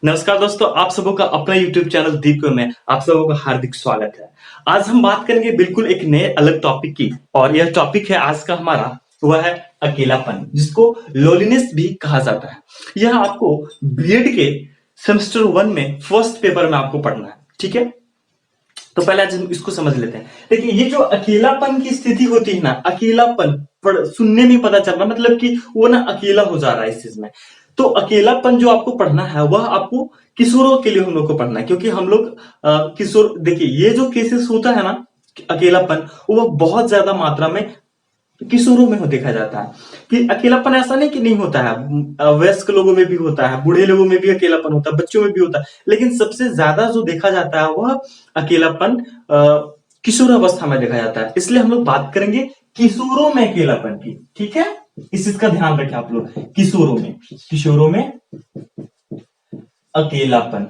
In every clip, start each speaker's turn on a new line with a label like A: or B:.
A: नमस्कार दोस्तों, आप सबों का अपना YouTube चैनल दीप में आप सबों का हार्दिक स्वागत है। आज हम बात करेंगे बिल्कुल एक नए अलग टॉपिक की और यह टॉपिक है आज का हमारा, वह है अकेलापन, जिसको लोनलीनेस भी कहा जाता है। यह आपको बीएड के सेमेस्टर 1 में फर्स्ट पेपर में आपको पढ़ना है, ठीक है। तो पहले आज हम इसको समझ लेते हैं। देखिए, ये जो अकेलापन की स्थिति होती है ना, अकेलापन सुनने में पता चल रहा मतलब कि वो ना अकेला हो जा रहा है इस चीज में। तो अकेलापन जो आपको पढ़ना है वह आपको किशोरों के लिए हम लोग को पढ़ना है, क्योंकि हम लोग किशोर, देखिए ये जो केसेस होता है ना अकेलापन, वो बहुत ज्यादा मात्रा में किशोरों में हो देखा जाता है। कि अकेलापन ऐसा नहीं कि नहीं होता है, वयस्क लोगों में भी होता है, बूढ़े लोगों में भी अकेलापन होता है, बच्चों में भी होता है, लेकिन सबसे ज्यादा जो देखा जाता है वह अकेलापन किशोर अवस्था में देखा जाता है। इसलिए हम लोग बात करेंगे किशोरों में अकेलापन की, ठीक है। इस चीज का ध्यान रखें आप लोग, किशोरों में अकेलापन।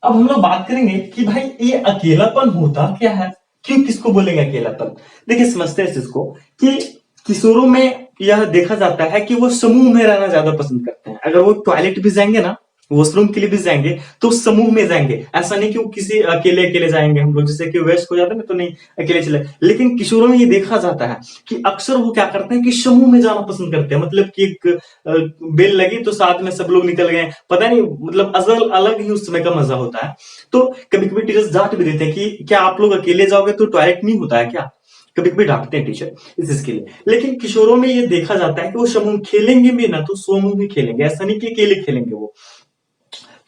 A: अब हम लोग बात करेंगे कि भाई ये अकेलापन होता क्या है, क्यों, किसको बोलेंगे अकेलापन। देखिए, समझते हैं इस चीज को कि किशोरों में यह देखा जाता है कि वो समूह में रहना ज्यादा पसंद करते हैं। अगर वो टॉयलेट भी जाएंगे ना, वॉशरूम के लिए भी जाएंगे, तो समूह में जाएंगे। ऐसा नहीं कि वो किसी अकेले अकेले जाएंगे। हम लोग जैसे कि वयस्क हो जाते हैं ना, तो नहीं अकेले चले, लेकिन किशोरों में ये देखा जाता है कि अक्सर वो क्या करते हैं कि समूह में जाना पसंद करते हैं। मतलब कि एक बेल लगी तो साथ में सब लोग निकल गए, पता नहीं, मतलब असल अलग ही उस समय का मजा होता है। तो कभी कभी टीचर्स डांट भी देते हैं कि क्या आप लोग अकेले जाओगे तो टॉयलेट नहीं होता है क्या। कभी कभी डांटते हैं टीचर इस चीज के लिए। लेकिन किशोरों में ये देखा जाता है कि वो समूह खेलेंगे भी ना तो समूह में खेलेंगे, ऐसा नहीं कि अकेले खेलेंगे। वो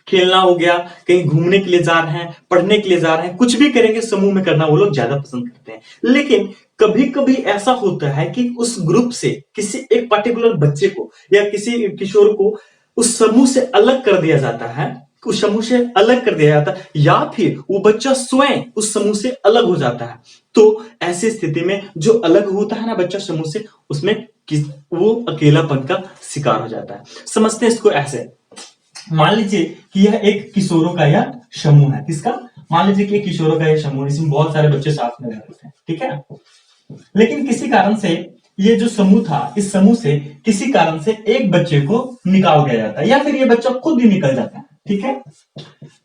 A: खेलना हो गया, कहीं घूमने के लिए जा रहे हैं, पढ़ने के लिए जा रहे हैं, कुछ भी करेंगे समूह में करना वो लोग ज्यादा पसंद करते हैं। लेकिन कभी कभी ऐसा होता है कि उस ग्रुप से किसी एक पर्टिकुलर बच्चे को या किसी किशोर को उस समूह से अलग कर दिया जाता है, उस समूह से अलग कर दिया जाता है, या फिर वो बच्चा स्वयं उस समूह से अलग हो जाता है। तो ऐसी स्थिति में जो अलग होता है ना बच्चा समूह से, उसमें वो अकेलापन का शिकार हो जाता है। समझते हैं इसको ऐसे, मान लीजिए कि यह एक किशोरों का यह समूह है। किसका? मान लीजिए कि किशोरों का यह समूह, इसमें बहुत सारे बच्चे साथ में रहते हैं, ठीक है। लेकिन किसी कारण से ये जो समूह था, इस समूह से किसी कारण से एक बच्चे को निकाल दिया जाता है, या फिर ये बच्चा खुद ही निकल जाता है, ठीक है।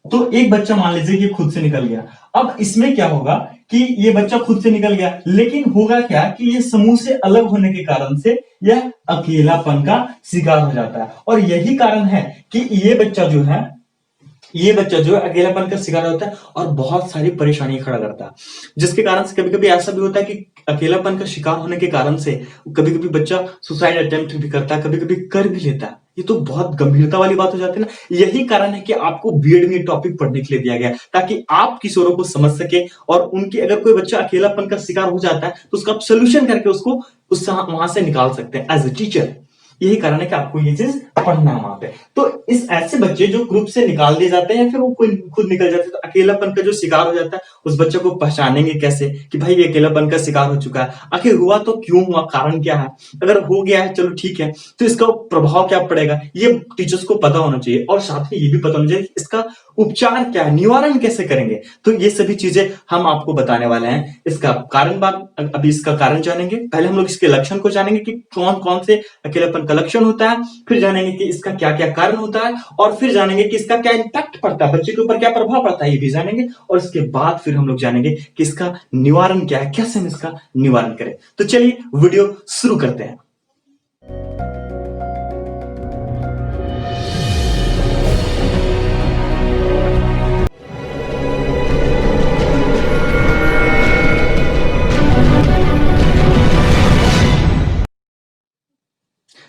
A: तो एक बच्चा मान लीजिए कि खुद से निकल गया। अब इसमें क्या होगा कि ये बच्चा खुद से निकल गया, लेकिन होगा क्या कि ये समूह से अलग होने के कारण से यह अकेलापन का शिकार हो जाता है। और यही कारण है कि ये बच्चा जो है अकेलापन का शिकार होता है और बहुत सारी परेशानी खड़ा करता है। जिसके कारण से कभी कभी ऐसा भी होता है कि अकेलापन का शिकार होने के कारण से कभी कभी बच्चा सुसाइड अटेम्प्ट भी करता है, कभी कभी कर भी लेता है। ये तो बहुत गंभीरता वाली बात हो जाती है ना। यही कारण है कि आपको बीएड में टॉपिक पढ़ने के लिए दिया गया, ताकि आप किशोरों को समझ सके और उनके, अगर कोई बच्चा अकेलापन का शिकार हो जाता है तो उसका आप सोल्यूशन करके उसको उस वहां से निकाल सकते हैं एज ए टीचर। यही कारण है कि आपको ये चीज पढ़ना है वहां पे। तो इस ऐसे बच्चे जो ग्रुप से निकाल दिए जाते हैं या फिर वो कोई खुद निकल जाते हैं, तो अकेलापन का जो शिकार हो जाता है, उस बच्चे को पहचानेंगे कैसे कि भाई ये अकेलापन का शिकार हो चुका है, आखिर हुआ तो क्यों हुआ, कारण क्या है। अगर हो गया है चलो ठीक है, तो इसका प्रभाव क्या पड़ेगा ये टीचर्स को पता होना चाहिए, और साथ में ये भी पता होना चाहिए इसका उपचार क्या है, निवारण कैसे करेंगे। तो ये सभी चीजें हम आपको बताने वाले हैं। इसका कारण बात, अभी इसका कारण जानेंगे, पहले हम लोग इसके लक्षण को जानेंगे कि कौन कौन से अकेलापन का लक्षण होता है, फिर जानेंगे कि इसका क्या क्या कारण होता है, और फिर जानेंगे कि इसका क्या इंपैक्ट पड़ता है, बच्चे के ऊपर क्या प्रभाव पड़ता है, ये भी जानेंगे। और इसके बाद फिर हम लोग जानेंगे कि इसका निवारण क्या है, कैसे हम इसका निवारण करें। तो चलिए वीडियो शुरू करते हैं।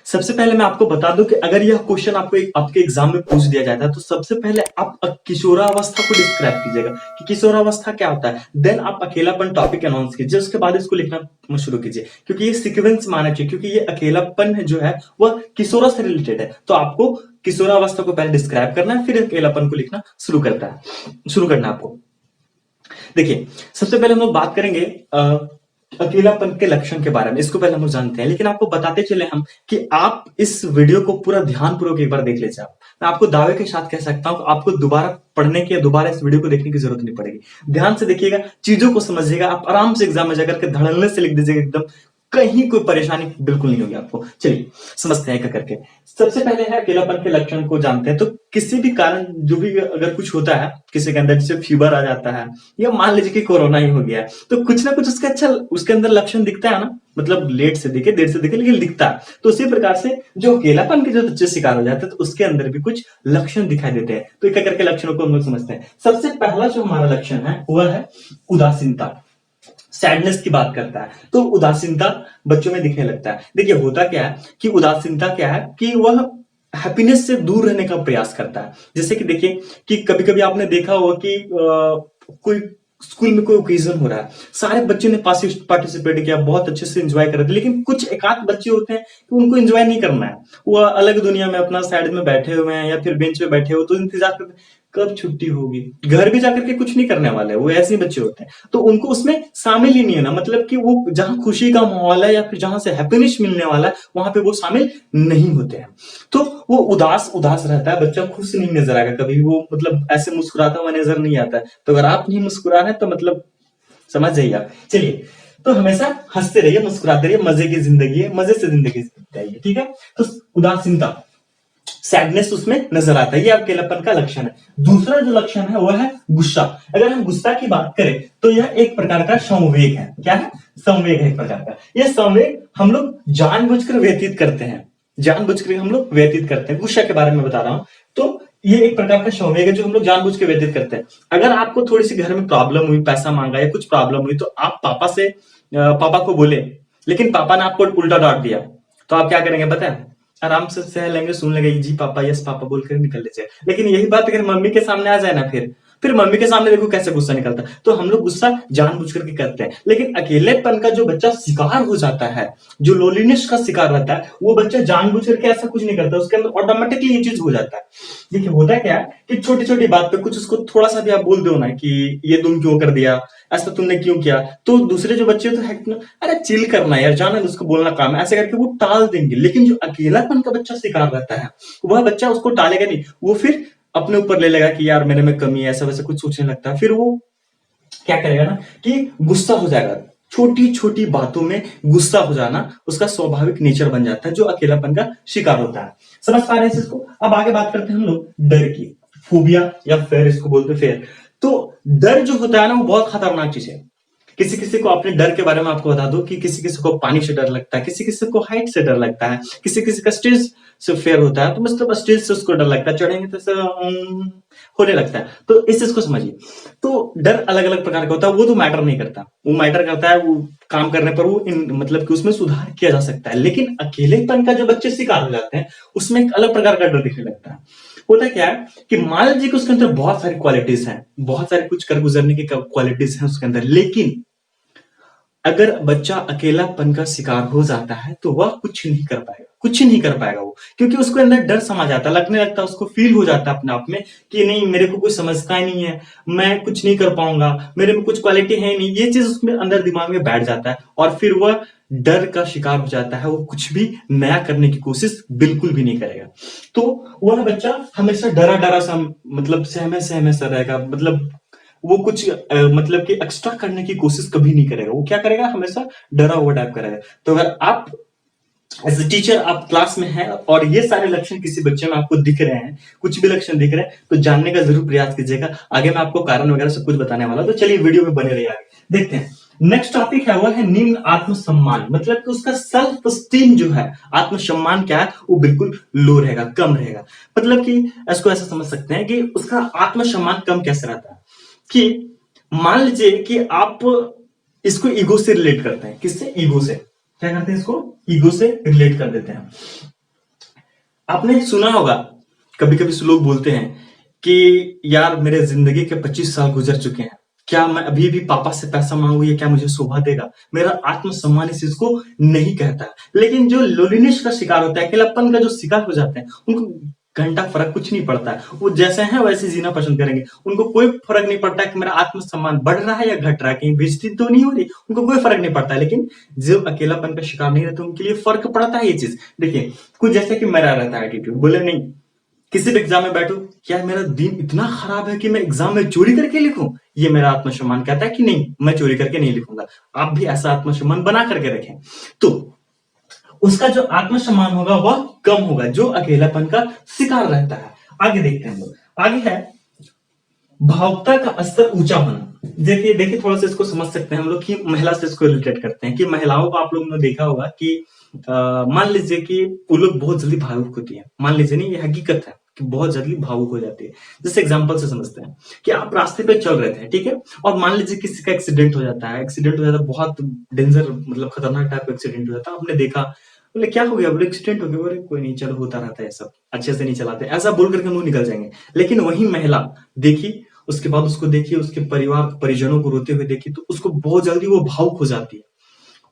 A: सबसे पहले मैं आपको बता दूं कि अगर यह क्वेश्चन आपको आपके एग्जाम में पूछ दिया जाता है, तो सबसे पहले आप किशोरावस्था को डिस्क्राइब कीजिएगा कि किशोरावस्था क्या होता है। देन आप अकेलापन टॉपिक अनाउंस कीजिए, उसके बाद इसको लिखना शुरू कीजिए, क्योंकि ये सीक्वेंस माना चाहिए, क्योंकि ये अकेलापन जो है वह किशोरा से रिलेटेड है। तो आपको किशोरावस्था को पहले डिस्क्राइब करना है, फिर अकेलापन को लिखना शुरू करना है आपको। देखिए, सबसे पहले हम लोग बात करेंगे अकेलापन के लक्षण के बारे में। इसको पहले हम जानते हैं, लेकिन आपको बताते चले हम कि आप इस वीडियो को पूरा ध्यानपूर्वक एक बार देख लीजिए। मैं आपको दावे के साथ कह सकता हूं, आपको दोबारा पढ़ने की या दोबारा इस वीडियो को देखने की जरूरत नहीं पड़ेगी। ध्यान से देखिएगा, चीजों को समझिएगा, आप आराम से एग्जाम में जाकर के धड़ल्ले से लिख दीजिएगा, एकदम कहीं कोई परेशानी बिल्कुल नहीं होगी आपको। चलिए समझते हैं क्या करके। सबसे पहले है अकेलापन के लक्षण को जानते हैं। तो किसी भी कारण जो भी अगर कुछ होता है किसी के अंदर, जैसे फीवर आ जाता है या मान लीजिए कि कोरोना ही हो गया, तो कुछ ना कुछ उसके अंदर लक्षण दिखता है ना, मतलब लेट से दिखे देर से दिखे लेकिन दिखता है। तो उसी प्रकार से जो अकेलापन के जो बच्चे शिकार हो जाते हैं तो उसके अंदर भी कुछ लक्षण दिखाई देते हैं। तो क्या करके लक्षणों को हम लोग समझते हैं। सबसे पहला जो हमारा लक्षण है वह है उदासीनता, सैडनेस की बात करता है। तो उदासीनता बच्चों में दिखने लगता है। देखिए होता क्या है कि उदासीनता क्या है कि वह हैप्पीनेस से दूर रहने का प्रयास करता है। जैसे कि देखिए कि कभी कभी आपने देखा होगा कि कोई स्कूल में कोई ओकेजन हो रहा है, सारे बच्चों ने पार्टिसिपेट किया, बहुत अच्छे से एंजॉय कर रहे थे, लेकिन कुछ एकाध बच्चे होते हैं कि उनको एंजॉय नहीं करना है, वो अलग दुनिया में अपना साइड में बैठे हुए हैं या फिर बेंच पे बैठे हो तो इंतजार करते कब छुट्टी होगी, घर भी जाकर के कुछ नहीं करने वाले, वो ऐसे ही बच्चे होते हैं। तो उनको उसमें शामिल ही नहीं होना, मतलब कि वो जहां खुशी का माहौल है या फिर जहां से हैप्पीनेस मिलने वाला है वहां पे वो शामिल नहीं होते हैं। तो वो उदास उदास रहता है, बच्चा खुश नहीं नजर आएगा कभी, वो मतलब ऐसे मुस्कुराता हुआ नजर नहीं आता है। तो अगर आप नहीं मुस्कुरा रहे तो मतलब समझ जाइए आप। चलिए, तो हमेशा हंसते रहिए, मुस्कुराते रहिए, मजे की जिंदगी है, मजे से जिंदगी जिए, ठीक है। तो उदासीनता, सैडनेस उसमें नजर आता है, ये अकेलापन का लक्षण है। दूसरा जो लक्षण है वह है गुस्सा। अगर हम गुस्सा की बात करें तो यह एक प्रकार का संवेग है। क्या है? संवेग है एक प्रकार का। यह संवेग हम लोग जानबूझकर व्यतीत करते हैं, जानबूझकर हम लोग व्यतीत करते हैं। गुस्सा के बारे में बता रहा हूं। तो ये एक प्रकार का संवेग है जो हम लोग जानबूझ के व्यतीत करते हैं। अगर आपको थोड़ी सी घर में प्रॉब्लम हुई, पैसा मांगा या कुछ प्रॉब्लम हुई, तो आप पापा को बोले, लेकिन पापा ने आपको उल्टा डांट दिया, तो आप क्या करेंगे पता है? आराम से सह लेंगे, सुन लेंगे, जी पापा, यस पापा बोलकर निकल लीजिए। लेकिन यही बात अगर मम्मी के सामने आ जाए ना, फिर मम्मी के सामने देखो कैसे गुस्सा निकलता है। तो हम लोग गुस्सा जानबूझ करके करते हैं। लेकिन अकेलेपन का जो बच्चा शिकार हो जाता है, जो लोनलीनेस का शिकार रहता है, वो बच्चा जानबूझ करके ऐसा कुछ नहीं करता, उसके अंदर ऑटोमेटिकली ये चीज हो जाता है। देखिए होता क्या है कि छोटी छोटी बात पे कुछ उसको थोड़ा सा भी आप बोल दो ना कि ये तुम क्यों कर दिया, ऐसा तुमने क्यों किया, तो दूसरे जो बच्चे तो है अरे चिल करना यार, जाना उसको बोलना काम है, ऐसे करके वो टाल देंगे। लेकिन जो अकेलापन का बच्चा शिकार रहता है वह बच्चा उसको टालेगा नहीं, वो फिर अपने ऊपर ले लेगा कि यार मेरे में कमी है, ऐसा वैसा कुछ सोचने लगता है। फिर वो क्या करेगा ना कि गुस्सा हो जाएगा, छोटी छोटी बातों में गुस्सा हो जाना उसका स्वाभाविक नेचर बन जाता है, जो अकेलापन का शिकार होता है। समझ पा रहे हैं इसको? अब आगे बात करते हैं हम लोग डर की, फोबिया या फेयर इसको बोलते हैं, फेयर। तो डर जो होता है ना वो बहुत खतरनाक चीज है। किसी किसी को अपने डर के बारे में आपको बता दो कि किसी किसी को पानी से डर लगता है, किसी किसी को हाइट से डर लगता है, किसी किसी का स्टेज से फेयर होता है, तो मतलब स्टेज से उसको डर लगता है, चढ़ेंगे तो होने लगता है। तो इस चीज को समझिए। तो डर अलग अलग प्रकार का होता है, वो तो मैटर नहीं करता, वो मैटर करता है वो काम करने पर वो मतलब कि उसमें सुधार किया जा सकता है। लेकिन अकेलेपन का जो बच्चे शिकार हो जाते हैं उसमें एक अलग प्रकार का डर दिखने लगता है। होता क्या है कि मान लीजिए कि उसके अंदर बहुत सारी क्वालिटीज हैं, बहुत सारी कुछ कर गुजरने की क्वालिटीज हैं उसके अंदर, लेकिन अगर बच्चा अकेलापन का शिकार हो जाता है तो वह कुछ नहीं कर पाएगा, कुछ नहीं कर पाएगा वो, क्योंकि उसके अंदर डर समा जाता है, लगने लगता है, उसको फील हो जाता है अपने आप में कि नहीं मेरे को कुछ समझता ही नहीं है, मैं कुछ नहीं कर पाऊंगा, मेरे में कुछ क्वालिटी है नहीं, ये चीज उसमें अंदर दिमाग में बैठ जाता है और फिर वह डर का शिकार हो जाता है, वो कुछ भी नया करने की कोशिश बिल्कुल भी नहीं करेगा। तो वह बच्चा हमेशा डरा डरा सा, मतलब सहमे सहमे सा रहेगा, मतलब वो कुछ मतलब कि एक्स्ट्रा करने की कोशिश कभी नहीं करेगा, वो क्या करेगा, हमेशा डरा हुआ टाइप करेगा। तो अगर आप एज ए टीचर आप क्लास में हैं और ये सारे लक्षण किसी बच्चे में आपको दिख रहे हैं, कुछ भी लक्षण दिख रहे हैं, तो जानने का जरूर प्रयास कीजिएगा। आगे मैं आपको कारण वगैरह सब कुछ बताने वाला हूं, तो चलिए वीडियो में बने रहिए। आगे देखते हैं नेक्स्ट टॉपिक है, वह है निम्न आत्मसम्मान, मतलब कि उसका सेल्फ स्टीम जो है, आत्मसम्मान क्या है, वो बिल्कुल लो रहेगा, कम रहेगा। मतलब कि इसको ऐसा समझ सकते हैं कि उसका आत्मसम्मान कम कैसे रहता है कि मान लीजिए कि आप इसको ईगो से रिलेट करते हैं। किससे? ईगो से। क्या करते हैं? इसको ईगो से रिलेट कर देते हैं। आपने सुना होगा कभी कभी लोग बोलते हैं कि यार मेरे जिंदगी के 25 साल गुजर चुके हैं, क्या मैं अभी भी पापा से पैसा मांगू, ये क्या मुझे शोभा देगा? मेरा आत्मसम्मान इस चीज को नहीं कहता। लेकिन जो लोनलीनेस का शिकार होता है, अकेलापन का जो शिकार हो जाते हैं, उनको घंटा फर्क कुछ नहीं पड़ता है, वो जैसे हैं वैसे जीना पसंद करेंगे। उनको कोई फर्क नहीं पड़ता है कि मेरा आत्मसम्मान बढ़ रहा है या घट रहा है, कहीं बेइज्जती तो नहीं हो रही, उनको कोई फर्क नहीं पड़ता है। लेकिन जो अकेलापन का शिकार नहीं रहते उनके लिए फर्क पड़ता है ये चीज। देखिए कुछ जैसे कि मेरा रहता है एटीट्यूड, बोले नहीं किसी भी एग्जाम में बैठो, क्या मेरा दिन इतना खराब है कि मैं एग्जाम में चोरी करके लिखूं? ये मेरा आत्मसम्मान कहता है कि नहीं, मैं चोरी करके नहीं लिखूंगा। आप भी ऐसा आत्मसम्मान बना करके रखें, तो उसका जो आत्मसम्मान होगा वह कम होगा, जो अकेलापन का शिकार रहता है। आगे देखते हैं हम लोग। आगे है भावुकता का स्तर ऊंचा होना। देखिए देखिए, थोड़ा सा इसको समझ सकते हैं हम लोग कि महिला से इसको रिलेटेड करते हैं कि महिलाओं को आप लोगों ने देखा होगा कि मान लीजिए कि वो लोग बहुत जल्दी भावुक होती है। मान लीजिए नहीं, ये हकीकत है कि बहुत जल्दी भावुक हो जाती है। जैसे एग्जांपल से समझते हैं कि आप रास्ते पे चल रहे थे, ठीक है, और मान लीजिए किसी का एक्सीडेंट हो जाता है। एक्सीडेंट हो जाता है, बहुत डेंजर मतलब खतरनाक टाइप का एक्सीडेंट हो जाता है। आपने देखा, बोले क्या हो गया? बोले एक्सीडेंट हो गया। बोले कोई नहीं, चलो होता रहता है, सब अच्छे से नहीं चलाते, ऐसा बोल करके हम लोग निकल जाएंगे। लेकिन वही महिला देखी, उसके बाद उसको देखिए, उसके परिवार परिजनों को रोते हुए देखी, तो उसको बहुत जल्दी वो भावुक हो जाती है।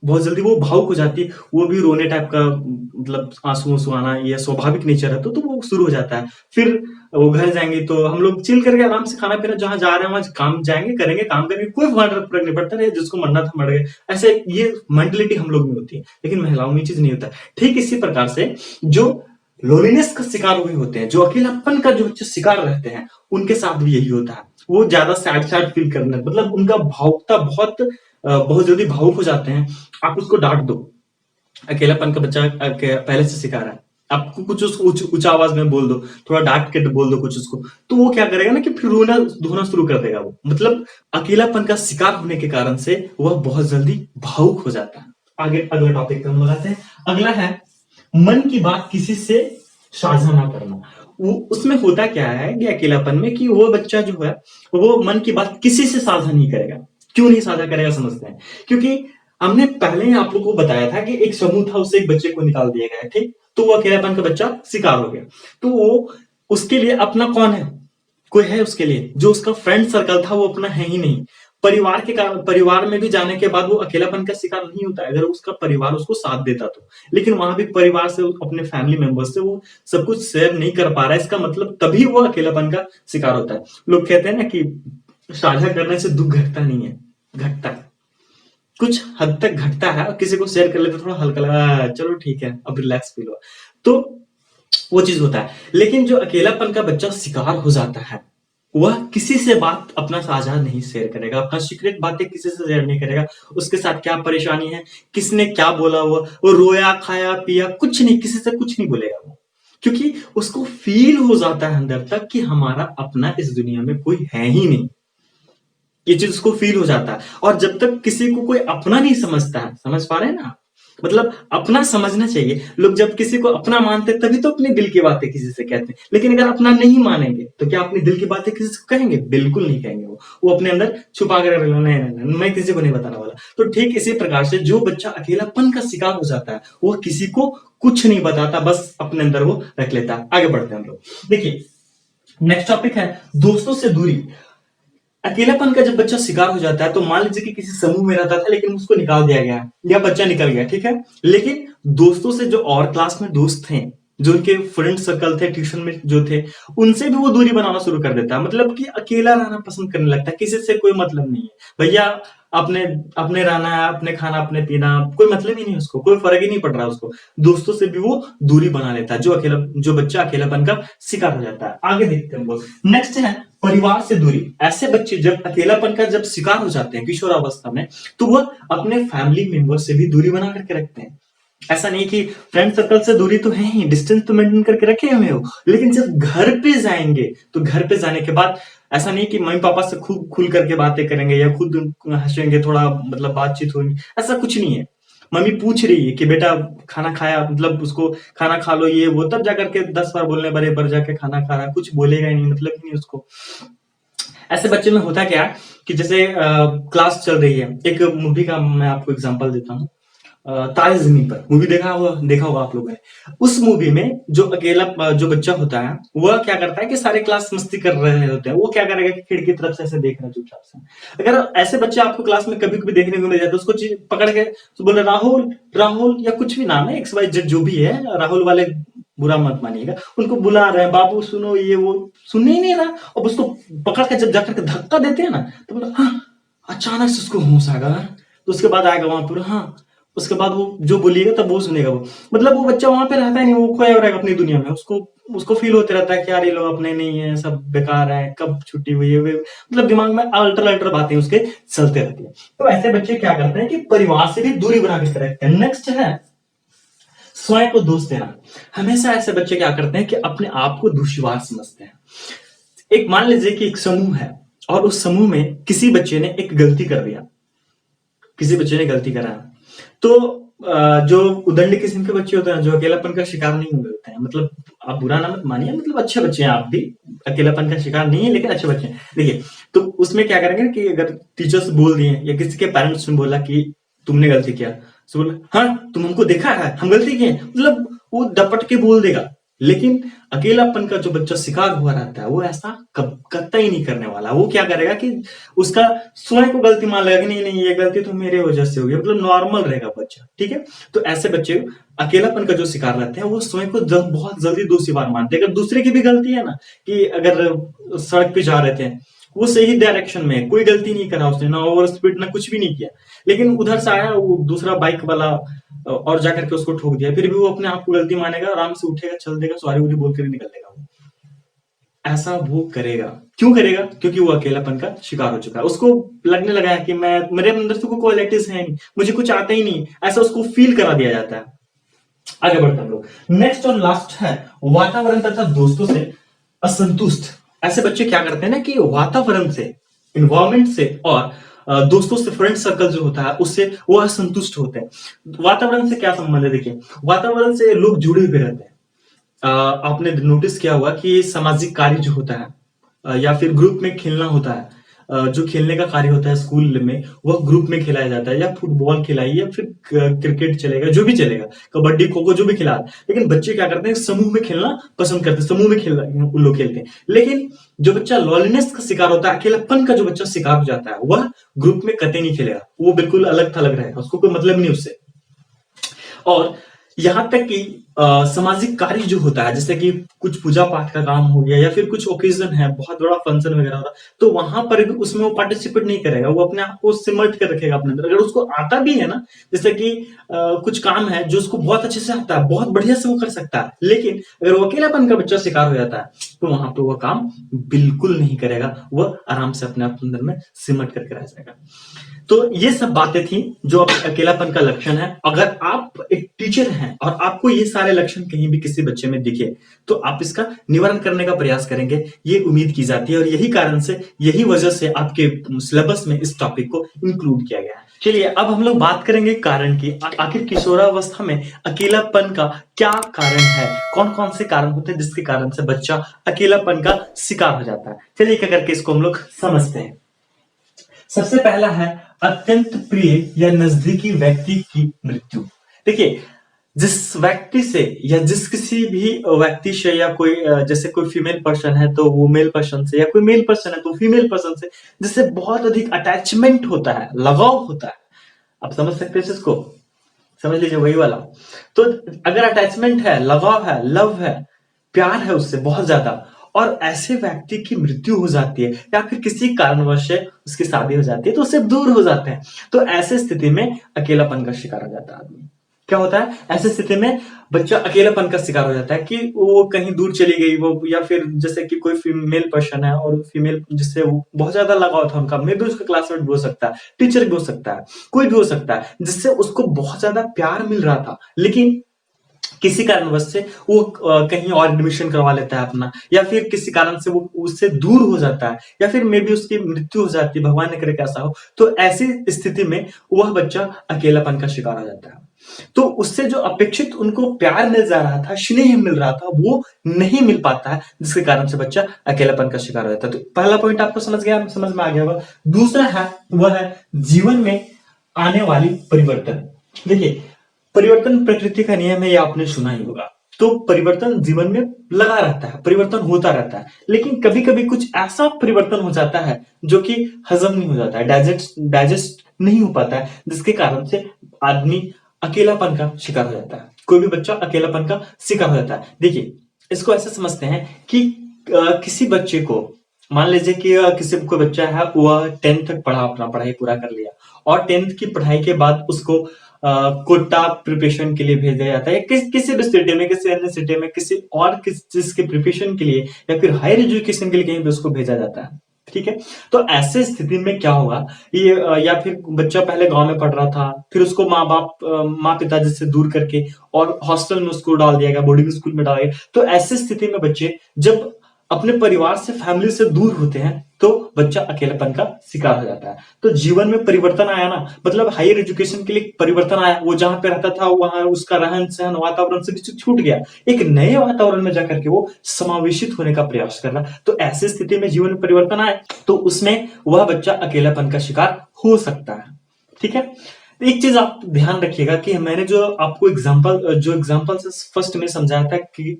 A: बहुत जल्दी वो भावुक हो जाती है, वो भी रोने टाइप का, मतलब आंसू आंसू आना, ये स्वाभाविक नेचर है, तो वो शुरू हो जाता है। फिर वो घर जाएंगे तो हम लोग चिल करके आराम से खाना पीना, जहां जा रहे हैं वहां काम जाएंगे, करेंगे, काम करेंगे, कोई फर्क नहीं पड़ता है, जिसको मरना था मर गए। ऐसे ये मेंटेलिटी हम लोग में होती है, लेकिन महिलाओं में चीज नहीं होता। ठीक इसी प्रकार से जो लोनलीनेस का शिकार हुए होते हैं, जो अकेलापन का जो शिकार रहते हैं, उनके साथ भी यही होता है। वो ज्यादा सैड सैड फील करने, मतलब उनका भावुकता बहुत जल्दी भावुक हो जाते हैं। आप उसको डांट दो, अकेलापन का बच्चा पहले से शिकार है, आपको कुछ उसको ऊंचा आवाज में बोल दो, थोड़ा डांट के बोल दो कुछ उसको, तो वो क्या करेगा ना कि फिर रोना धोना शुरू कर देगा। वो मतलब अकेलापन का शिकार होने के कारण से वह बहुत जल्दी भावुक हो जाता है। आगे अगला टॉपिक पे हम लोग आते हैं। अगला है मन की बात किसी से साझा ना करना। वो उसमें होता क्या है कि अकेलापन में, कि वो बच्चा जो है वो मन की बात किसी से साझा नहीं करेगा। क्यों नहीं साझा करेगा समझते हैं। क्योंकि हमने पहले ही आप लोगों को बताया था कि एक समूह था, उससे एक बच्चे को निकाल दिया गया, ठीक, तो वो अकेलापन का बच्चा शिकार हो गया। तो वो उसके लिए अपना कौन है? कोई है उसके लिए? जो उसका फ्रेंड सर्कल था वो अपना है ही नहीं। परिवार के कारण, परिवार में भी जाने के बाद वो अकेलापन का शिकार नहीं होता है, अगर उसका परिवार उसको साथ देता तो। लेकिन वहां भी परिवार से, अपने फैमिली मेंबर्स से वो सब कुछ शेयर नहीं कर पा रहा है, इसका मतलब तभी वो अकेलापन का शिकार होता है। लोग कहते हैं ना कि साझा करने से दुख घटता नहीं है, घटता है, कुछ हद तक घटता है। और किसी को शेयर कर लेते थोड़ा हल्का लगा, चलो ठीक है, अब रिलैक्स फील हुआ, तो वो चीज होता है। लेकिन जो अकेलापन का बच्चा शिकार हो जाता है, वह किसी से बात अपना साझा नहीं शेयर करेगा, अपना सीक्रेट बातें किसी से शेयर नहीं करेगा। उसके साथ क्या परेशानी है, किसने क्या बोला, वो रोया खाया पिया, कुछ नहीं, किसी से कुछ नहीं बोलेगा वो। क्योंकि उसको फील हो जाता है अंदर तक कि हमारा अपना इस दुनिया में कोई है ही नहीं। ये चीज उसको फील हो जाता है। और जब तक किसी को कोई अपना नहीं समझता है, समझ पा रहे हैं ना, मतलब अपना समझना चाहिए। लोग जब किसी को अपना मानते हैं तभी तो अपने दिल की बातें किसी से कहते हैं। लेकिन अगर अपना नहीं मानेंगे तो क्या अपने दिल की बातें किसी से कहेंगे? बिल्कुल नहीं कहेंगे। वो अपने अंदर छुपा कर रखेंगे, नहीं नहीं नहीं, मैं किसी को नहीं बताने वाला। तो ठीक इसी प्रकार से जो बच्चा अकेलापन का शिकार हो जाता है, वो किसी को कुछ नहीं बताता, बस अपने अंदर वो रख लेता है। आगे बढ़ते हैं हम लोग। देखिए नेक्स्ट टॉपिक है दोस्तों से दूरी। अकेलापन का जब बच्चा शिकार हो जाता है, तो मान लीजिए कि किसी समूह में रहता था लेकिन उसको निकाल दिया गया, या बच्चा निकल गया, ठीक है, लेकिन दोस्तों से, जो और क्लास में दोस्त थे, जो उनके फ्रेंड सर्कल थे, ट्यूशन में जो थे, उनसे भी वो दूरी बनाना शुरू कर देता है। मतलब कि अकेला रहना पसंद करने लगता है, किसी से कोई मतलब नहीं है भैया, अपने अपने रहना है, अपने खाना अपने पीना, कोई मतलब ही नहीं उसको, कोई फर्क ही नहीं पड़ रहा उसको। दोस्तों से भी वो दूरी बना लेता है, जो बच्चा अकेलापन का शिकार हो जाता है। आगे देखते हैं हम लोग। नेक्स्ट है परिवार से दूरी। ऐसे बच्चे जब अकेलापन का जब शिकार हो जाते हैं किशोरावस्था में, तो वह अपने फैमिली मेंबर से भी दूरी बना करके रखते हैं। ऐसा नहीं कि फ्रेंड सर्कल से दूरी तो है ही, डिस्टेंस तो मेंटेन करके रखे हुए हो, लेकिन जब घर पे जाएंगे तो घर पे जाने के बाद ऐसा नहीं कि मम्मी पापा से खूब खुल करके बातें करेंगे या खुद हंसेंगे, थोड़ा मतलब बातचीत होगी, ऐसा कुछ नहीं है। मम्मी पूछ रही है कि बेटा खाना खाया, मतलब उसको खाना खा लो ये वो, तब जाकर के 10 बार बोलने बड़े पर जाके खाना खा रहा, कुछ बोलेगा ही नहीं, मतलब ही नहीं उसको। ऐसे बच्चे में होता क्या है कि जैसे क्लास चल रही है, एक मूवी का मैं आपको एग्जांपल देता हूँ। तारे जमीन पर मूवी देखा होगा आप लोगों ने। उस मूवी में जो अकेला जो बच्चा होता है, वह क्या करता है कि सारे क्लास मस्ती कर रहे होते हैं, वो क्या करेगा कि खिड़की की तरफ से ऐसे देख रहा है चुपचाप से। अगर ऐसे बच्चे आपको क्लास में कभी कभी देखने को मिल जाते, उसको पकड़ के तो बोले राहुल राहुल, या कुछ भी नाम है, एक्स वाई जेड जो भी है, राहुल वाले बुरा मत मानिएगा, उनको बुला रहे हैं, बाबू सुनो ये वो, सुन ही नहीं रहा। अब उसको पकड़ के जब जाकर के धक्का देते हैं ना, तो बोला हाँ, अचानक से उसको होश आएगा, तो उसके बाद आएगा वहां पर, हाँ उसके बाद वो जो बोलिएगा तब वो सुनेगा वो। मतलब वो बच्चा वहां पे रहता ही नहीं, वो खोया रहेगा अपनी दुनिया में। उसको उसको फील होते रहता है कि यार ये लोग अपने नहीं है, सब बेकार है, कब छुट्टी हुई है, मतलब दिमाग में अल्टर अल्टर बातें उसके चलते रहती है। तो ऐसे बच्चे क्या करते हैं कि परिवार से भी दूरी बना के रखते हैं। नेक्स्ट है स्वयं को दोष देना। हमेशा ऐसे बच्चे क्या करते हैं कि अपने आप को दुश्वार समझते हैं। एक मान लीजिए कि एक समूह है और उस समूह में किसी बच्चे ने एक गलती कर दिया, किसी बच्चे ने गलती करा, तो जो उदंड किस्म के बच्चे होते हैं, जो अकेलापन का शिकार नहीं हुए होते हैं, मतलब आप बुरा ना मत मानिए, मतलब अच्छे बच्चे हैं, आप भी अकेलापन का शिकार नहीं है लेकिन अच्छे बच्चे हैं। देखिए, तो उसमें क्या करेंगे कि अगर टीचर्स बोल दिए या किसी के पेरेंट्स ने बोला कि तुमने गलती किया, तो बोला हाँ तुम हमको देखा है हम गलती किए, मतलब वो डपट के बोल देगा। लेकिन अकेलापन का जो बच्चा शिकार हुआ रहता है वो ऐसा कतई नहीं करने वाला। वो क्या करेगा कि उसका स्वयं को गलती मान लेगा कि नहीं नहीं ये गलती तो मेरे वजह से हो गई, मतलब नॉर्मल रहेगा बच्चा, ठीक है। तो ऐसे बच्चे अकेलापन का जो शिकार रहते हैं वो स्वयं को बहुत जल्दी दूसरी बार मानते हैं। अगर दूसरे की भी गलती है ना, कि अगर सड़क पे जा रहे थे, वो सही डायरेक्शन में, कोई गलती नहीं करा उसने, ना ओवर स्पीड ना कुछ भी नहीं किया, लेकिन उधर से आया वो दूसरा बाइक वाला और जाकर के उसको ठोक दिया, फिर भी वो अपने आप को गलती मानेगा, आराम से उठेगा, चल देगा, सॉरी वॉरी बोल कर निकल देगा। वो ऐसा वो करेगा। क्यों करेगा? क्योंकि वो अकेलापन का शिकार हो चुका है। उसको लगने लगा है कि मैं, मेरे अंदर से कोई क्वालिटीज है नहीं, मुझे कुछ आता ही नहीं, ऐसा उसको फील करा दिया जाता है। आगे बढ़ते हैं हम लोग। नेक्स्ट और लास्ट है वातावरण तथा दोस्तों से असंतुष्ट। ऐसे बच्चे क्या करते हैं ना कि वातावरण से, इन्वायरमेंट से और दोस्तों से, फ्रेंड सर्कल जो होता है उससे वो असंतुष्ट होते हैं। वातावरण से क्या संबंध है? देखिए, वातावरण से लोग जुड़े हुए रहते हैं। आपने नोटिस किया होगा कि सामाजिक कार्य जो होता है या फिर ग्रुप में खेलना होता है, जो खेलने का कार्य होता है स्कूल में, वह ग्रुप में खिलाया जाता है, या फुटबॉल खिलाई या फिर क्रिकेट चलेगा, जो भी चलेगा, कबड्डी खो खो जो भी खिला। लेकिन बच्चे क्या करते हैं, समूह में खेलना पसंद करते हैं, समूह में खेल उन लोग खेलते हैं। लेकिन जो बच्चा लॉलीनेस का शिकार होता है, अकेलापन का जो बच्चा शिकार हो जाता है, वह ग्रुप में कतई नहीं खेलेगा, वो बिल्कुल अलग थलग रहेगा, उसको कोई मतलब नहीं उससे। और यहां तक कि सामाजिक कार्य जो होता है, जैसे कि कुछ पूजा पाठ का काम हो गया या फिर कुछ ओकेजन है, बहुत बड़ा फंक्शन वगैरह हो रहा, तो वहां पर भी उसमें वो पार्टिसिपेट नहीं करेगा, वो अपने आप को सिमट कर रखेगा अपने अंदर। अगर उसको आता भी है ना, जैसे कि कुछ काम है जो उसको बहुत अच्छे से आता है, बहुत बढ़िया से वो कर सकता है, लेकिन अगर वो अकेलापन का बच्चा शिकार हो जाता है तो वहां पर वह काम बिल्कुल नहीं करेगा, वह आराम से अपने आप अंदर में सिमट करके रह जाएगा। तो ये सब बातें थी जो अकेलापन का लक्षण है। अगर आप एक टीचर हैं और आपको ये सारे लक्षण कहीं भी किसी बच्चे में दिखे, तो आप इसका निवारण करने का प्रयास करेंगे, ये उम्मीद की जाती है। और यही कारण से, यही वजह से आपके सिलेबस में इस टॉपिक को इंक्लूड किया गया है। चलिए अब हम लोग बात करेंगे कारण की। आखिर किशोरावस्था में अकेलापन का क्या कारण है, कौन कौन से कारण होते हैं जिसके कारण से बच्चा अकेलापन का शिकार हो जाता है। चलिए क्या करके इसको हम लोग समझते हैं। सबसे पहला है अत्यंत प्रिय या नजदीकी व्यक्ति की मृत्यु। देखिए, जिस व्यक्ति से या जिस किसी भी व्यक्ति से, या कोई जैसे कोई फीमेल पर्सन है तो वो मेल पर्सन से, या कोई मेल पर्सन है तो फीमेल पर्सन से, जिससे बहुत अधिक अटैचमेंट होता है, लगाव होता है। आप समझ सकते हैं इसको? समझ लीजिए वही वाला। तो अगर अटैचमेंट है, लगाव है, लव है, प्यार है उससे बहुत ज्यादा, और ऐसे व्यक्ति की मृत्यु हो जाती है या फिर किसी कारणवश से उसकी शादी हो जाती है, तो उससे दूर हो जाते हैं, तो ऐसे स्थिति में अकेलापन का शिकार हो जाता है आदमी। क्या होता है ऐसी स्थिति में? बच्चा अकेलापन का शिकार हो जाता है कि वो कहीं दूर चली गई वो, या फिर जैसे कि कोई फीमेल पर्सन है और फीमेल जिससे वो बहुत ज्यादा लगाव था उनका, मे भी उसका क्लासमेट भी हो सकता है, टीचर भी हो सकता है, कोई भी हो सकता है, जिससे उसको बहुत ज्यादा प्यार मिल रहा था, लेकिन किसी कारणवश से वो कहीं और एडमिशन करवा लेता है अपना, या फिर किसी कारण से वो उससे दूर हो जाता है, या फिर मे बी उसकी मृत्यु हो जाती है, भगवान ने करे कैसा हो। तो ऐसी स्थिति में वह बच्चा अकेलापन का शिकार हो जाता है। तो उससे जो अपेक्षित उनको प्यार मिल जा रहा था, स्नेह मिल रहा था, वो नहीं मिल पाता है, जिसके कारण से बच्चा अकेलापन का शिकार हो जाता है। तो पहला पॉइंट आपको समझ में आ गया होगा। दूसरा है वह है जीवन में आने वाली परिवर्तन। देखिए, परिवर्तन प्रकृति का नियम है, ये आपने सुना ही होगा। तो परिवर्तन जीवन में लगा रहता है, परिवर्तन होता रहता है, लेकिन कभी कभी कुछ ऐसा परिवर्तन हो जाता है जो कि हजम नहीं हो जाता है, डाइजेस्ट नहीं हो पाता है, जिसके कारण से आदमी अकेलापन का शिकार हो जाता है। कोई भी बच्चा अकेलापन का शिकार हो जाता है। देखिए, इसको ऐसे समझते हैं कि किसी बच्चे को, मान लीजिए कि किसी कोई बच्चा है, वह 10th तक पढ़ा, अपना पढ़ाई पूरा कर लिया, और 10th की पढ़ाई के बाद उसको कोटा प्रिपरेशन के लिए भेजा जाता है, किसी भी सिटी में, किसी अन्य सिटी में, किसी और किस चीज के प्रिपरेशन के लिए या फिर हायर एजुकेशन के लिए कहीं पे उसको भेजा जाता है। ठीक है, तो ऐसे स्थिति में क्या होगा, ये या फिर बच्चा पहले गांव में पढ़ रहा था, फिर उसको माँ पिताजी से दूर करके और हॉस्टल में उसको डाल दिया गया, बोर्डिंग स्कूल में डाल दिया। तो ऐसी स्थिति में बच्चे जब अपने परिवार से, फैमिली से दूर होते हैं, तो बच्चा अकेलेपन का शिकार हो जाता है। तो जीवन में परिवर्तन आया ना, मतलब हायर एजुकेशन के लिए परिवर्तन आया, वो जहां पे रहता था वहां उसका रहन सहन, वातावरण से भी छूट गया, एक नए वातावरण में जाकर के वो समावेशित होने का प्रयास कर रहा। तो ऐसी स्थिति में जीवन में परिवर्तन आए तो उसमें वह बच्चा अकेलापन का शिकार हो सकता है। ठीक है, एक चीज आप ध्यान रखिएगा कि मैंने जो आपको एग्जांपल से फर्स्ट में समझाया था कि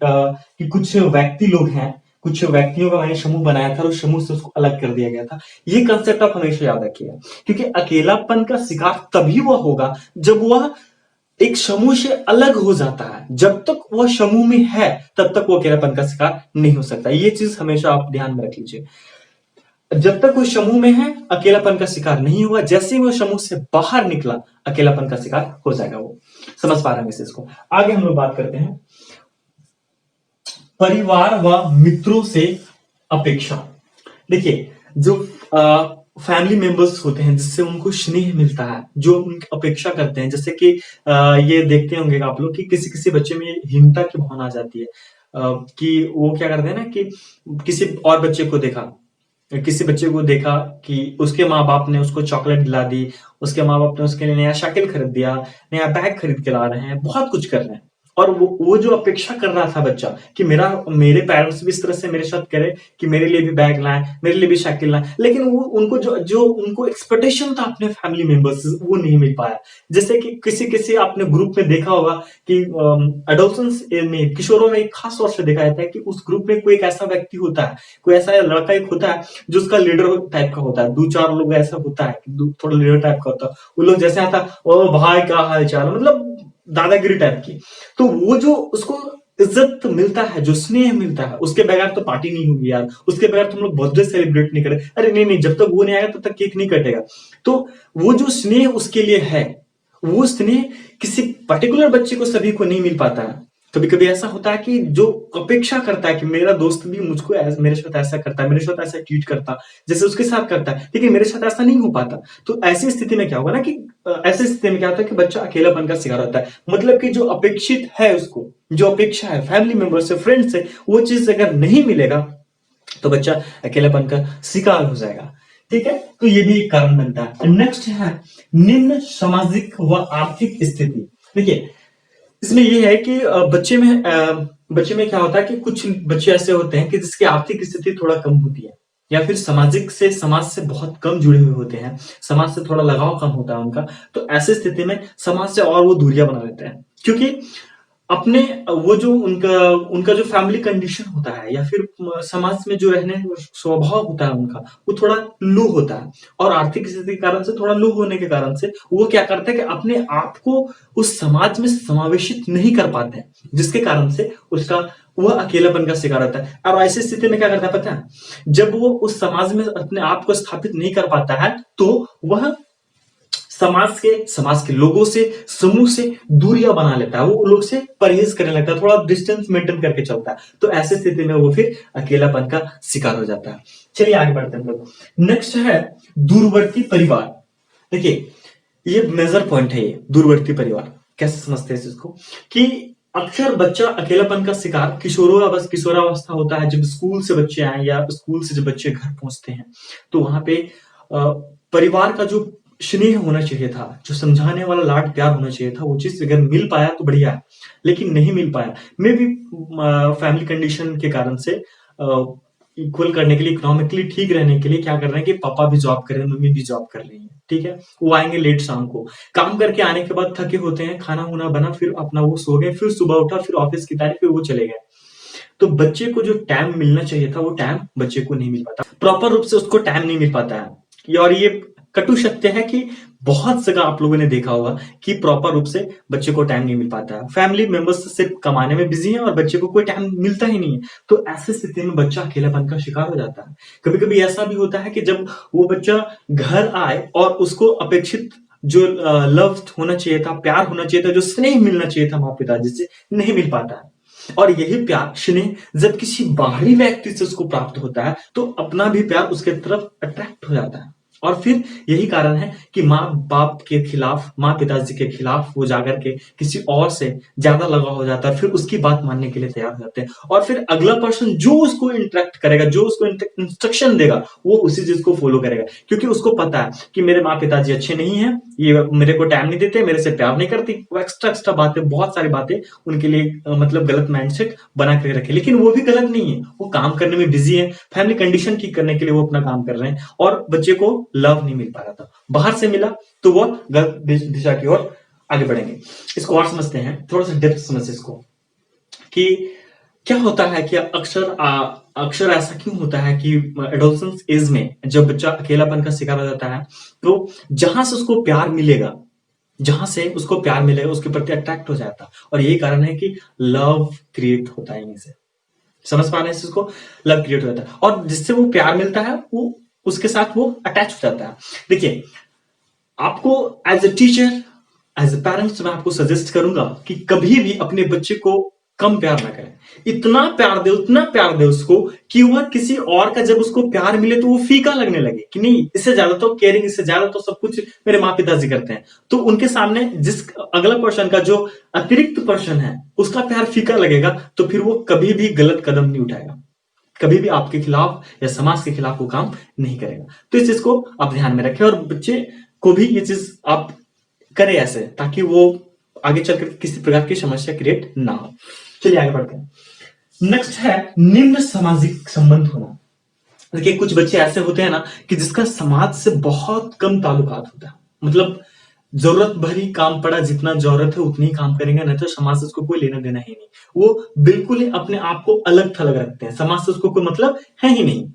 A: कुछ व्यक्ति लोग हैं, कुछ व्यक्तियों का मैंने समूह बनाया था और उस समूह से उसको अलग कर दिया गया था। ये कंसेप्ट आप हमेशा याद रखिएगा, क्योंकि अकेलापन का शिकार तभी वह होगा जब वह एक समूह से अलग हो जाता है। जब तक वह समूह में है तब तक वो अकेलापन का शिकार नहीं हो सकता। ये चीज हमेशा आप ध्यान में रख लीजिए। जब तक वो समूह में है अकेलापन का शिकार नहीं हुआ, जैसे ही वो समूह से बाहर निकला अकेलापन का शिकार हो जाएगा। वो समझ पा रहे हैं इसको। आगे हम लोग बात करते हैं परिवार व मित्रों से अपेक्षा। देखिए, जो फैमिली मेंबर्स होते हैं जिससे उनको स्नेह मिलता है, जो उनकी अपेक्षा करते हैं, जैसे कि ये देखते होंगे आप लोग कि किसी किसी बच्चे में हीनता की भावना आ जाती है, कि वो क्या करते हैं ना कि किसी और बच्चे को देखा, किसी बच्चे को देखा कि उसके माँ बाप ने उसको चॉकलेट दिला दी, उसके माँ बाप ने उसके लिए नया साइकिल खरीद दिया, नया बैग खरीद के ला रहे हैं, बहुत कुछ कर रहे हैं, और वो जो अपेक्षा कर रहा था बच्चा कि मेरे पेरेंट्स भी इस तरह से मेरे साथ करे कि मेरे लिए भी बैग लाएं, मेरे लिए भी साइकिल लाएं, लेकिन वो उनको जो उनको एक्सपेक्टेशन था अपने फैमिली मेंबर्स से, वो नहीं मिल पाया। जैसे कि किसी आपने ग्रुप में देखा होगा कि एडोलसेंस में, किशोरों में एक खास तौर से देखा जाता है कि उस ग्रुप में कोई एक ऐसा व्यक्ति होता है, कोई ऐसा लड़का एक होता है जो उसका लीडर टाइप का होता है। 2-4 लोग ऐसा होता है कि थोड़ा लीडर टाइप का होता है। वो लोग जैसे आता, ओ भाई क्या हाल चाल, मतलब दादागिरी टाइप की। तो वो जो उसको इज्जत मिलता है, जो स्नेह मिलता है, उसके बगैर तो पार्टी नहीं होगी यार, उसके बगैर तुम लोग बर्थडे सेलिब्रेट नहीं करे, अरे नहीं नहीं, जब तक वो नहीं आएगा तब तक केक नहीं कटेगा। तो वो जो स्नेह उसके लिए है, वो स्नेह किसी पर्टिकुलर बच्चे को, सभी को नहीं मिल पाता है। कभी कभी ऐसा होता है कि जो अपेक्षा करता है कि मेरा दोस्त भी मुझको मेरे साथ ऐसा करता है, मेरे साथ ऐसा ट्रीट करता जैसे उसके साथ करता है, लेकिन मेरे साथ ऐसा नहीं हो पाता। तो ऐसी स्थिति में क्या होगा ना कि ऐसी स्थिति में क्या होता है कि बच्चा अकेलापन का शिकार होता है। मतलब कि जो अपेक्षित है उसको, जो अपेक्षा है फैमिली मेंबर से, फ्रेंड से, वो चीज अगर नहीं मिलेगा तो बच्चा अकेलापन का शिकार हो जाएगा। ठीक है, तो ये भी एक कारण बनता है। नेक्स्ट है निम्न सामाजिक व आर्थिक स्थिति। देखिए, इसमें ये है कि बच्चे में क्या होता है कि कुछ बच्चे ऐसे होते हैं कि जिसकी आर्थिक स्थिति थोड़ा कम होती है, या फिर समाज से बहुत कम जुड़े हुए होते हैं, समाज से थोड़ा लगाव कम होता है उनका। तो ऐसी स्थिति में समाज से और वो दूरियां बना लेते हैं, क्योंकि अपने वो जो उनका उनका जो फैमिली कंडीशन होता है, या फिर समाज में जो रहने स्वभाव होता है उनका, वो थोड़ा लो होता है। और आर्थिक स्थिति के कारण से, थोड़ा लो होने के कारण से, वो क्या करते हैं कि अपने आप को उस समाज में समावेशित नहीं कर पाते हैं, जिसके कारण से उसका वह अकेलापन का शिकार होता है। और ऐसी स्थिति में क्या करता है पता है, जब वो उस समाज में अपने आप को स्थापित नहीं कर पाता है, तो वह समाज के लोगों से, समूह से दूरियां बना लेता है, वो लोग से परहेज करने लगता है, थोड़ा डिस्टेंस मेंटेन करके चलता है। तो ऐसी स्थिति में वो फिर अकेलापन का शिकार हो जाता है। चलिए आगे बढ़ते हैं हम लोग। नेक्स्ट है दूरवर्ती परिवार। देखिए, ये मेजर पॉइंट है, ये दूरवर्ती परिवार कैसे समझते हैं इसको, कि अक्सर बच्चा अकेलापन का शिकार किशोरावस्था होता है, जब स्कूल से बच्चे आए या स्कूल से जब बच्चे घर पहुंचते हैं, तो वहां पे परिवार का जो स्नेह होना चाहिए था, जो समझाने वाला लाड प्यार होना चाहिए था, वो चीज अगर मिल पाया तो बढ़िया है, लेकिन नहीं मिल पाया। मे भी फैमिली कंडीशन के कारण से इक्वल करने के लिए, इकोनॉमिकली ठीक रहने के लिए क्या कर रहे हैं कि पापा भी जॉब कर रहे हैं, मम्मी भी जॉब कर रही है। ठीक है, वो आएंगे लेट शाम को, काम करके आने के बाद थके होते हैं, खाना वाना बना, फिर अपना वो सो गए, फिर सुबह उठा, फिर ऑफिस की तैयारी, फिर वो चले गए। तो बच्चे को जो टाइम मिलना चाहिए था, वो टाइम बच्चे को नहीं मिल पाता, प्रॉपर रूप से उसको टाइम नहीं मिल पाता है। और ये कटु सत्य है कि बहुत जगह आप लोगों ने देखा होगा कि प्रॉपर रूप से बच्चे को टाइम नहीं मिल पाता है। फैमिली मेंबर्स सिर्फ कमाने में बिजी है और बच्चे को कोई टाइम मिलता ही नहीं है। तो ऐसी स्थिति में बच्चा अकेलापन का शिकार हो जाता है। कभी कभी ऐसा भी होता है कि जब वो बच्चा घर आए और उसको अपेक्षित जो लव होना चाहिए था, प्यार होना चाहिए था, जो स्नेह मिलना चाहिए था माँ पिताजी से, नहीं मिल पाता है। और यही प्यार स्नेह जब किसी बाहरी व्यक्ति से उसको प्राप्त होता है तो अपना भी प्यार उसके तरफ अट्रैक्ट हो जाता है। और फिर यही कारण है कि माँ बाप के खिलाफ, माँ पिताजी के खिलाफ वो जाकर के किसी और से ज्यादा लगाव हो जाता है, फिर उसकी बात मानने के लिए तैयार हो जाते हैं। और फिर अगला पर्सन जो उसको इंटरेक्ट करेगा, जो उसको इंस्ट्रक्शन देगा, वो उसी चीज को फॉलो करेगा, क्योंकि उसको पता है कि मेरे माँ पिताजी अच्छे नहीं है, ये मेरे को टाइम नहीं देते, मेरे से प्यार नहीं करती, वो एक्स्ट्रा एक्स्ट्रा बातें, बहुत सारी बातें उनके लिए मतलब गलत माइंडसेट बना के रखे। लेकिन वो भी गलत नहीं है, वो काम करने में बिजी है, फैमिली कंडीशन ठीक करने के लिए वो अपना काम कर रहे हैं, और बच्चे को लव नहीं मिल पा रहा था, बाहर से मिला तो वो गलत दिशा की ओर आगे बढ़ेंगे। इसको और समझते हैं, थोड़ा सा डेप्थ समझते इसको, कि क्या होता है कि अक्सर ऐसा क्यों होता है कि एडोलसेंस एज में जब बच्चा अकेलापन का शिकार हो जाता है, तो जहां से उसको प्यार मिलेगा, उसके प्रति अट्रैक्ट हो जाता है, और यही कारण है कि लव क्रिएट होता है इनसे। समझ पा रहे हैं इसको? लव क्रिएट हो जाता है, और जिससे वो प्यार मिलता है वो उसके साथ वो अटैच हो जाता है। देखिए, आपको as a teacher, as a parents, मैं आपको सजेस्ट करूंगा कि कभी भी अपने बच्चे को कम प्यार ना करें, उतना प्यार दे उसको कि वह किसी और का जब उसको प्यार मिले तो वो फीका लगने लगे, कि नहीं, इससे ज्यादा तो केयरिंग, इससे ज्यादा तो सब कुछ मेरे माँ पिताजी करते हैं। तो उनके सामने जिस अगला पर्सन का जो अतिरिक्त पर्सन है उसका प्यार फीका लगेगा, तो फिर वो कभी भी गलत कदम नहीं उठाएगा, कभी भी आपके खिलाफ या समाज के खिलाफ वो काम नहीं करेगा। तो इस चीज को आप ध्यान में रखें, और बच्चे को भी ये चीज आप करें ऐसे, ताकि वो आगे चलकर किसी प्रकार की समस्या क्रिएट ना हो। चलिए आगे बढ़ते हैं। नेक्स्ट है निम्न सामाजिक संबंध होना। देखिए, कुछ बच्चे ऐसे होते हैं ना कि जिसका समाज से बहुत कम ताल्लुकात होता है, मतलब जरूरत भरी काम पड़ा, जितना जरूरत है उतनी ही काम करेंगे, नहीं तो समाज से उसको कोई लेना देना ही नहीं। वो बिल्कुल ही अपने आप को अलग थलग रखते हैं, समाज से उसको कोई मतलब है ही नहीं।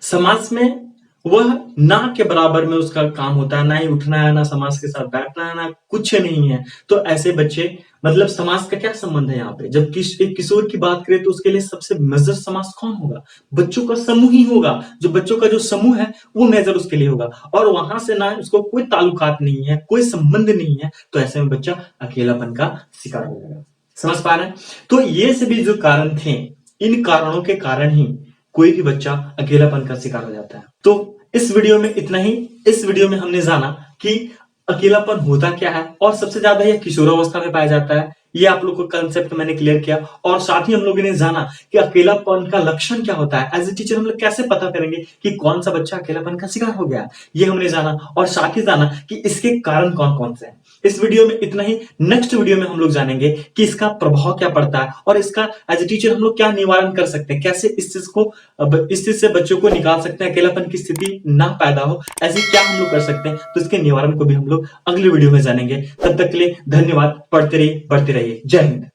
A: समाज में वह ना के बराबर में उसका काम होता है, ना ही उठना है, ना समाज के साथ बैठना है, ना कुछ नहीं है। तो ऐसे बच्चे, मतलब समाज का क्या संबंध है यहाँ पे? जब एक किशोर की बात करें तो उसके लिए सबसे मेजर समाज कौन होगा? बच्चों का समूह ही होगा। जो बच्चों का जो समूह है वो मेजर उसके लिए होगा, और वहां से ना उसको कोई ताल्लुकात नहीं है, कोई संबंध नहीं है, तो ऐसे में बच्चा अकेलापन का शिकार हो जाएगा। समझ पा रहे हैं? तो ये सभी जो कारण थे, इन कारणों के कारण ही कोई भी बच्चा अकेलापन का शिकार हो जाता है। तो इस वीडियो में इतना ही। इस वीडियो में हमने जाना कि अकेलापन होता क्या है, और सबसे ज्यादा यह किशोरावस्था में पाया जाता है, ये आप लोग को कंसेप्ट मैंने क्लियर किया। और साथ ही हम लोगों ने जाना कि अकेलापन का लक्षण क्या होता है, एज ए टीचर हम लोग कैसे पता करेंगे कि कौन सा बच्चा अकेलापन का शिकार हो गया, ये हमने जाना। और साथ ही जाना कि इसके कारण कौन कौन से हैं। इस वीडियो में इतना ही। नेक्स्ट वीडियो में हम लोग जानेंगे कि इसका प्रभाव क्या पड़ता है, और इसका एज ए टीचर हम लोग क्या निवारण कर सकते हैं, कैसे इस चीज से बच्चों को निकाल सकते हैं, अकेलापन की स्थिति ना पैदा हो, ऐसे क्या हम लोग कर सकते हैं। तो इसके निवारण को भी हम लोग अगले वीडियो में जानेंगे। तब तक के लिए धन्यवाद। पढ़ते रहिए, बढ़ते रहिए। जय हिंद।